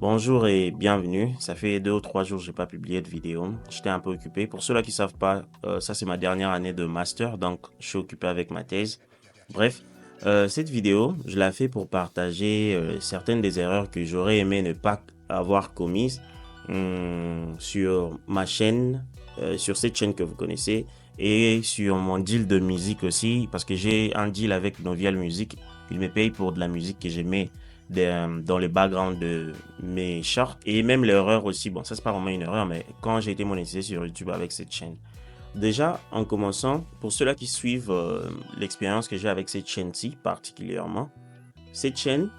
Bonjour et bienvenue. Ça fait 2 ou 3 jours que j'ai pas publié de vidéo. J'étais un peu occupé. Pour ceux-là qui savent pas, ça c'est ma dernière année de master, donc je suis occupé avec ma thèse. Bref, cette vidéo, je la fais pour partager certaines des erreurs que j'aurais aimé ne pas avoir commises sur ma chaîne, sur cette chaîne que vous connaissez, et sur mon deal de musique aussi, parce que j'ai un deal avec Novial Music. Ils me payent pour de la musique que j'aimais dans le background de mes shorts. Et même l'erreur aussi, bon, ça c'est pas vraiment une erreur, mais quand j'ai été monétisé sur YouTube avec cette chaîne. Déjà, en commençant, pour ceux-là qui suivent l'expérience que j'ai avec cette chaîne-ci particulièrement, cette chaîne,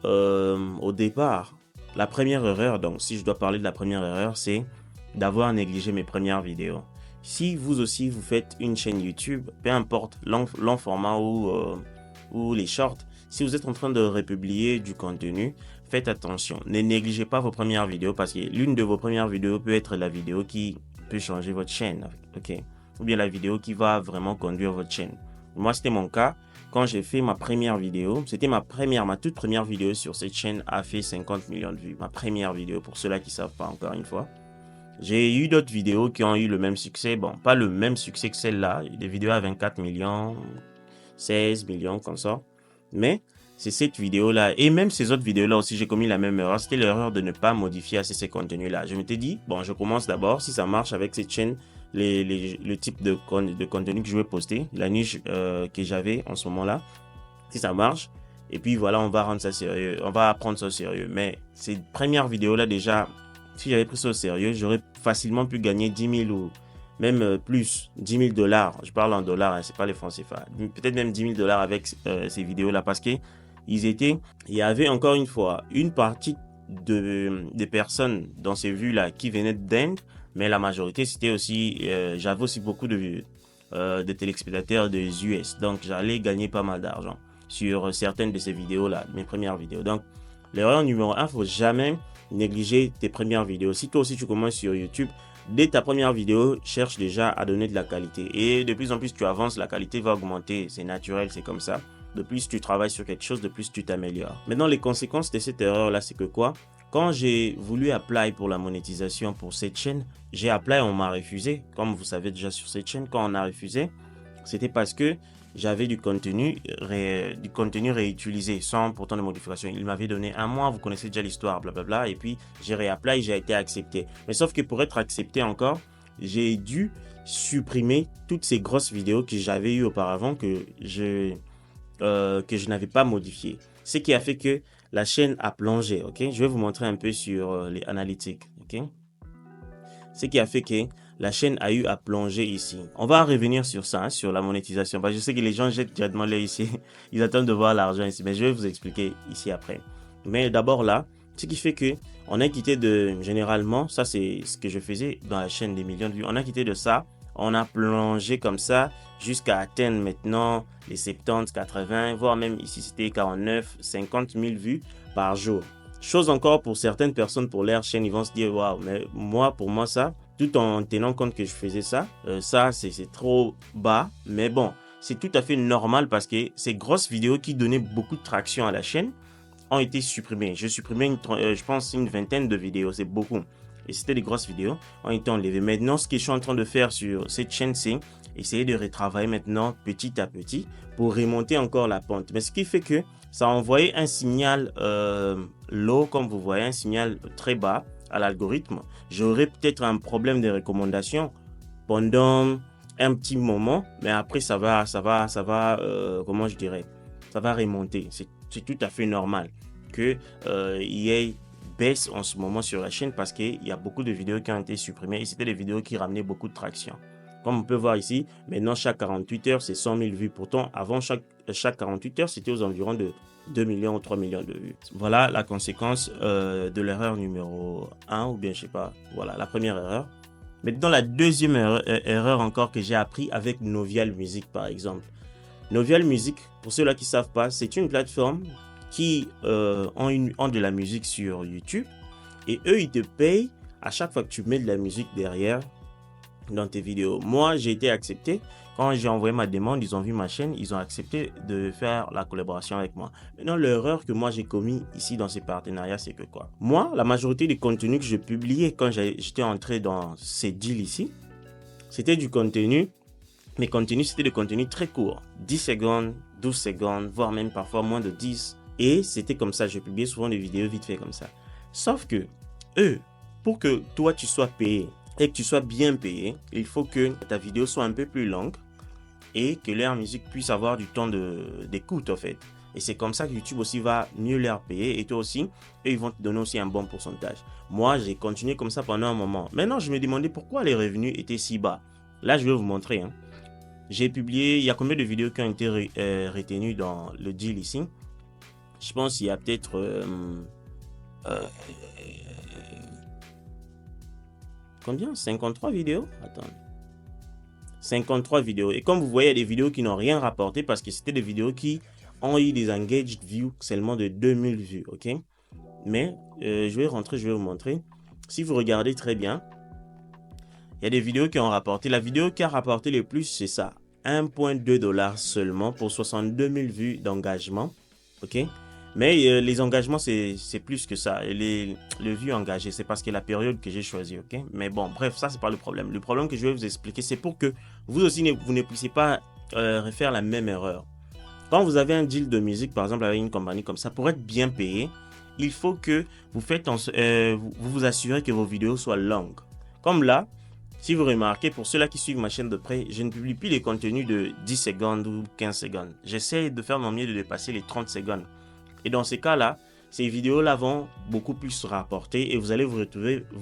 au départ, la première erreur, donc si je dois parler de la première erreur, c'est d'avoir négligé mes premières vidéos. Si vous aussi vous faites une chaîne YouTube, peu importe long format ou les shorts, si vous êtes en train de republier du contenu, faites attention. Ne négligez pas vos premières vidéos parce que l'une de vos premières vidéos peut être la vidéo qui peut changer votre chaîne, ok? Ou bien la vidéo qui va vraiment conduire votre chaîne. Moi, c'était mon cas. Quand j'ai fait ma première vidéo, c'était ma toute première vidéo sur cette chaîne a fait 50 millions de vues. Ma première vidéo, pour ceux-là qui ne savent pas encore une fois. J'ai eu d'autres vidéos qui ont eu le même succès. Bon, pas le même succès que celle-là. Des vidéos à 24 millions, 16 millions comme ça. Mais c'est cette vidéo-là. Et même ces autres vidéos-là aussi, j'ai commis la même erreur. C'était l'erreur de ne pas modifier assez ces contenus-là. Je m'étais dit, bon, je commence d'abord. Si ça marche avec cette chaîne, le type de contenu que je vais poster, la niche que j'avais en ce moment-là, si ça marche, et puis voilà, on va rendre ça sérieux. On va prendre ça au sérieux. Mais ces premières vidéos-là, déjà, si j'avais pris ça au sérieux, j'aurais facilement pu gagner 10 000 ou même plus, 10 000 dollars. Je parle en dollars, hein, c'est pas les francs CFA. Peut-être même 10 000 dollars avec ces vidéos-là parce que il y avait encore une fois une partie des personnes dans ces vues-là qui venaient d'Inde, mais la majorité c'était aussi, j'avais aussi beaucoup de téléspectateurs des US. Donc j'allais gagner pas mal d'argent sur certaines de ces vidéos-là, mes premières vidéos. Donc l'erreur numéro 1, faut jamais négliger tes premières vidéos. Si toi aussi tu commences sur YouTube, dès ta première vidéo, cherche déjà à donner de la qualité. Et de plus en plus tu avances, la qualité va augmenter. C'est naturel, c'est comme ça. De plus tu travailles sur quelque chose, de plus tu t'améliores. Maintenant, les conséquences de cette erreur-là, c'est que quoi? Quand j'ai voulu apply pour la monétisation pour cette chaîne, j'ai apply, on m'a refusé. Comme vous savez déjà sur cette chaîne, quand on a refusé, c'était parce que j'avais du contenu réutilisé sans pourtant de modification. Il m'avait donné un mois, vous connaissez déjà l'histoire, blablabla. Et puis j'ai réappelé et j'ai été accepté. Mais sauf que pour être accepté encore, j'ai dû supprimer toutes ces grosses vidéos que j'avais eues auparavant que je n'avais pas modifiées. Ce qui a fait que la chaîne a plongé. Ok, je vais vous montrer un peu sur les analytics. Ok, ce qui a fait que la chaîne a eu à plonger ici. On va revenir sur ça, hein, sur la monétisation. Parce que je sais que les gens jettent directement l'œil ici. Ils attendent de voir l'argent ici. Mais je vais vous expliquer ici après. Mais d'abord là, ce qui fait que on a quitté de, généralement, ça c'est ce que je faisais dans la chaîne des millions de vues. On a quitté de ça. On a plongé comme ça jusqu'à atteindre maintenant les 70, 80, voire même ici c'était 49, 50 000 vues par jour. Chose encore pour certaines personnes, pour leur chaîne, ils vont se dire, waouh, mais moi, pour moi, ça, tout en tenant compte que je faisais ça, ça, c'est trop bas. Mais bon, c'est tout à fait normal parce que ces grosses vidéos qui donnaient beaucoup de traction à la chaîne ont été supprimées. J'ai supprimé, je pense, une vingtaine de vidéos, c'est beaucoup. Et c'était des grosses vidéos, ont été enlevées. Maintenant, ce que je suis en train de faire sur cette chaîne, c'est essayer de retravailler maintenant petit à petit pour remonter encore la pente. Mais ce qui fait que ça a envoyé un signal low, comme vous voyez, un signal très bas à l'algorithme. J'aurai peut-être un problème de recommandation pendant un petit moment, mais après comment je dirais, ça va remonter. C'est tout à fait normal que il y ait baisse en ce moment sur la chaîne parce qu'il y a beaucoup de vidéos qui ont été supprimées et c'était des vidéos qui ramenaient beaucoup de traction. Comme on peut voir ici, maintenant chaque 48 heures, c'est 100 000 vues. Pourtant, avant chaque 48 heures, c'était aux environs de 2 millions ou 3 millions de vues. Voilà la conséquence de l'erreur numéro 1 ou bien je sais pas. Voilà la première erreur. Maintenant, la deuxième erreur encore que j'ai appris avec Novial Music par exemple. Novial Music, pour ceux-là qui ne savent pas, c'est une plateforme qui ont de la musique sur YouTube et eux, ils te payent à chaque fois que tu mets de la musique derrière. dans tes vidéos. Moi, j'ai été accepté. Quand j'ai envoyé ma demande, ils ont vu ma chaîne, ils ont accepté de faire la collaboration avec moi. Maintenant, l'erreur que moi j'ai commis ici dans ces partenariats, c'est que quoi? Moi, la majorité des contenus que je publiais quand j'étais entré dans ces deals ici, c'était du contenu. Mes contenus, c'était des contenus très courts. 10 secondes, 12 secondes, voire même parfois moins de 10. Et c'était comme ça, je publiais souvent des vidéos vite fait comme ça. Sauf que, eux, pour que toi tu sois payé et que tu sois bien payé, il faut que ta vidéo soit un peu plus longue et que leur musique puisse avoir du temps d'écoute en fait. Et c'est comme ça que YouTube aussi va mieux leur payer et toi aussi, eux ils vont te donner aussi un bon pourcentage. Moi, j'ai continué comme ça pendant un moment. Maintenant, je me demandais pourquoi les revenus étaient si bas. Là, je vais vous montrer. J'ai publié, il y a combien de vidéos qui ont été retenues dans le deal ici? Je pense qu'il y a peut-être combien? 53 vidéos? Attends. 53 vidéos. Et comme vous voyez, il y a des vidéos qui n'ont rien rapporté parce que c'était des vidéos qui ont eu des engaged views seulement de 2000 vues, ok? Mais je vais rentrer, je vais vous montrer. Si vous regardez très bien, il y a des vidéos qui ont rapporté. La vidéo qui a rapporté le plus, c'est ça. 1,2 $ seulement pour 62 000 vues d'engagement, ok? Mais les engagements, c'est plus que ça. Les vues engagées, c'est parce que la période que j'ai choisie, ok? Mais bon, bref, ça, c'est pas le problème. Le problème que je vais vous expliquer, c'est pour que vous aussi, vous ne puissiez pas refaire la même erreur. Quand vous avez un deal de musique, par exemple, avec une compagnie comme ça, pour être bien payé, il faut que vous vous assurez que vos vidéos soient longues. Comme là, si vous remarquez, pour ceux-là qui suivent ma chaîne de près, je ne publie plus les contenus de 10 secondes ou 15 secondes. J'essaie de faire mon mieux de dépasser les 30 secondes. Et dans ces cas-là, ces vidéos-là vont beaucoup plus se rapporter et vous allez vous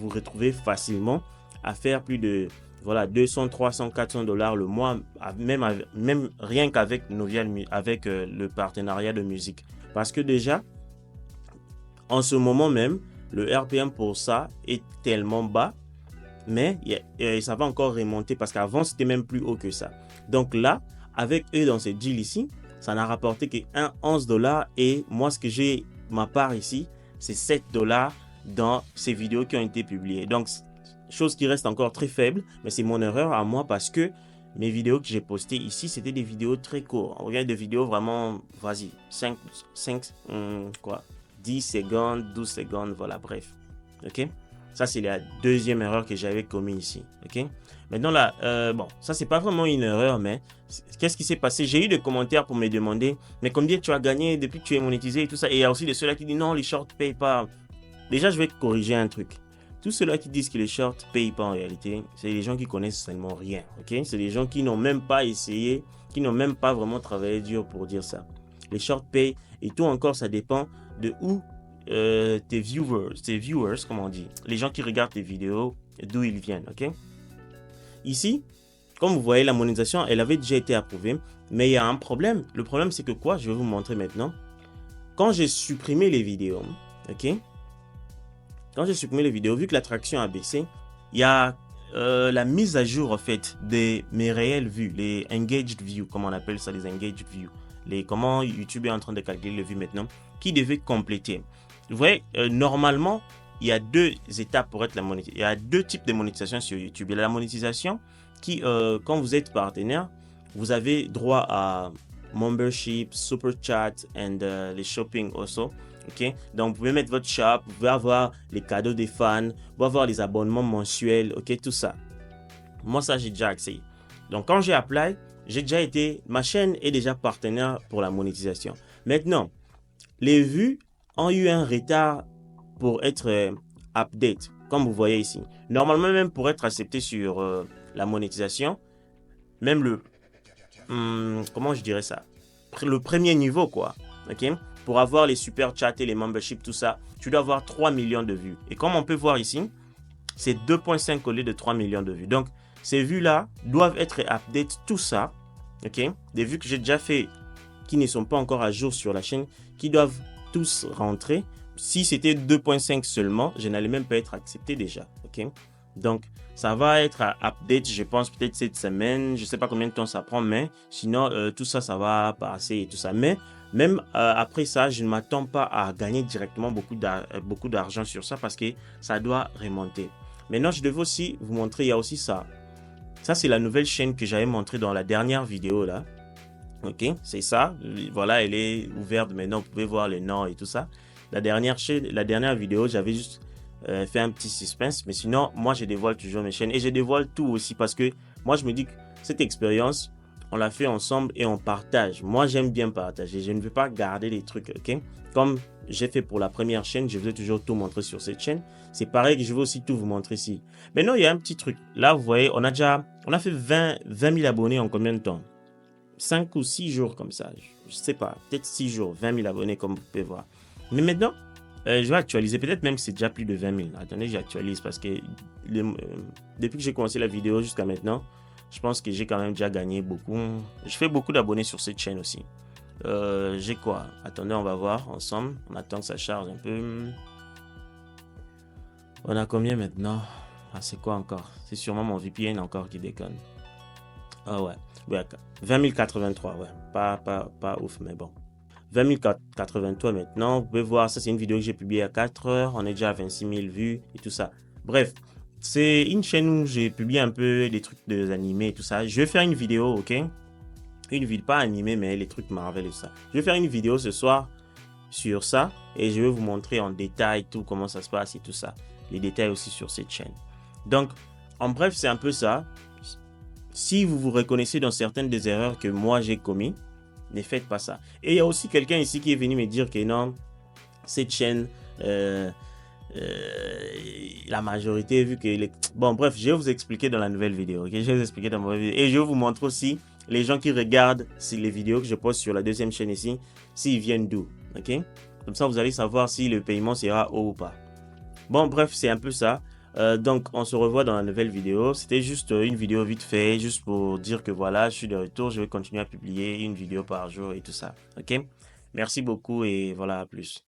retrouver facilement à faire plus de 200, 300, 400 $ le mois, même rien qu'avec le partenariat de musique. Parce que déjà, en ce moment même, le RPM pour ça est tellement bas, mais ça va encore remonter parce qu'avant, c'était même plus haut que ça. Donc là, avec eux dans ces deals ici, ça n'a rapporté que 11 $ et moi, ce que j'ai, ma part ici, c'est 7 $ dans ces vidéos qui ont été publiées. Donc, chose qui reste encore très faible, mais c'est mon erreur à moi parce que mes vidéos que j'ai postées ici, c'était des vidéos très courtes. On regarde des vidéos vraiment, vas-y, 10 secondes, 12 secondes, voilà, bref. Ok? Ça, c'est la deuxième erreur que j'avais commise ici. Ok? Maintenant, là, bon, ça, c'est pas vraiment une erreur, mais qu'est-ce qui s'est passé? J'ai eu des commentaires pour me demander, mais combien tu as gagné depuis que tu es monétisé et tout ça. Et il y a aussi de ceux-là qui disent non, les shorts ne payent pas. Déjà, je vais corriger un truc. Tous ceux-là qui disent que les shorts ne payent pas en réalité, c'est les gens qui connaissent seulement rien. Ok? C'est les gens qui n'ont même pas essayé, qui n'ont même pas vraiment travaillé dur pour dire ça. Les shorts payent et tout encore, ça dépend de où tes viewers, comme on dit, les gens qui regardent tes vidéos, d'où ils viennent, ok? Ici, comme vous voyez, la monétisation, elle avait déjà été approuvée, mais il y a un problème. Le problème, c'est que quoi? Je vais vous montrer maintenant. Quand j'ai supprimé les vidéos, ok? Quand j'ai supprimé les vidéos, vu que l'attraction a baissé, il y a la mise à jour, en fait, de mes réelles vues, les engaged views, comme on appelle ça, les engaged views. Comment YouTube est en train de calculer les vues maintenant, qui devait compléter. Vous voyez, normalement, il y a deux étapes pour être la monétisation. Il y a deux types de monétisation sur YouTube. Il y a la monétisation qui, quand vous êtes partenaire, vous avez droit à membership, super chat et les shopping aussi. Okay? Donc, vous pouvez mettre votre shop, vous pouvez avoir les cadeaux des fans, vous pouvez avoir les abonnements mensuels, ok, tout ça. Moi, ça, j'ai déjà accès. Donc, quand j'ai apply, ma chaîne est déjà partenaire pour la monétisation. Maintenant, les vues ont eu un retard pour être update, comme vous voyez ici. Normalement, même pour être accepté sur la monétisation, même comment je dirais ça? Le premier niveau, quoi. Ok? Pour avoir les super chats et les memberships, tout ça, tu dois avoir 3 millions de vues. Et comme on peut voir ici, c'est 2,5 au lieu de 3 millions de vues. Donc, ces vues-là doivent être update, tout ça. Ok? Des vues que j'ai déjà fait qui ne sont pas encore à jour sur la chaîne, qui doivent tous rentrer. Si c'était 2,5 seulement, je n'allais même pas être accepté déjà. Ok? Donc, ça va être à update, je pense, peut-être cette semaine. Je ne sais pas combien de temps ça prend, mais sinon, tout ça, ça va passer et tout ça. Mais même après ça, je ne m'attends pas à gagner directement beaucoup d'argent sur ça parce que ça doit remonter. Maintenant, je devais aussi vous montrer, il y a aussi ça. Ça, c'est la nouvelle chaîne que j'avais montré dans la dernière vidéo là. Ok, c'est ça. Voilà, elle est ouverte maintenant. Vous pouvez voir les noms et tout ça. La dernière vidéo, j'avais juste fait un petit suspense. Mais sinon, moi, je dévoile toujours mes chaînes. Et je dévoile tout aussi parce que moi, je me dis que cette expérience, on l'a fait ensemble et on partage. Moi, j'aime bien partager. Je ne veux pas garder les trucs, ok? Comme j'ai fait pour la première chaîne, je veux toujours tout montrer sur cette chaîne. C'est pareil que je veux aussi tout vous montrer ici. Maintenant, il y a un petit truc. Là, vous voyez, on a fait 20 000 abonnés en combien de temps? 5 ou 6 jours comme ça. Je sais pas, peut-être 6 jours, 20 000 abonnés comme vous pouvez voir. Mais maintenant, je vais actualiser. Peut-être même que c'est déjà plus de 20 000. Attendez, j'actualise parce que depuis que j'ai commencé la vidéo jusqu'à maintenant, je pense que j'ai quand même déjà gagné beaucoup. Je fais beaucoup d'abonnés sur cette chaîne aussi. J'ai quoi? Attendez, on va voir ensemble. On attend que ça charge un peu. On a combien maintenant? Ah, c'est quoi encore? C'est sûrement mon VPN encore qui déconne. Ah ouais. Ouais, 20 083, ouais. Pas ouf, mais bon. 20 083 maintenant. Vous pouvez voir, ça c'est une vidéo que j'ai publiée à 4 heures. On est déjà à 26 000 vues et tout ça. Bref, c'est une chaîne où j'ai publié un peu des trucs animés et tout ça. Je vais faire une vidéo, ok? Une vidéo, pas animée, mais les trucs Marvel et tout ça. Je vais faire une vidéo ce soir sur ça et je vais vous montrer en détail tout comment ça se passe et tout ça. Les détails aussi sur cette chaîne. Donc, en bref, c'est un peu ça. Si vous vous reconnaissez dans certaines des erreurs que moi j'ai commis, ne faites pas ça. Et il y a aussi quelqu'un ici qui est venu me dire que non, cette chaîne, la majorité, vu que les... Bon, bref, je vais vous expliquer dans la nouvelle vidéo. Okay? Je vais vous expliquer dans ma vidéo. Et je vais vous montrer aussi les gens qui regardent les vidéos que je poste sur la deuxième chaîne ici, s'ils viennent d'où. Ok? Comme ça, vous allez savoir si le paiement sera haut ou pas. Bon, bref, c'est un peu ça. Donc, on se revoit dans la nouvelle vidéo. C'était juste une vidéo vite fait, juste pour dire que voilà, je suis de retour. Je vais continuer à publier une vidéo par jour et tout ça. Ok? Merci beaucoup et voilà, à plus.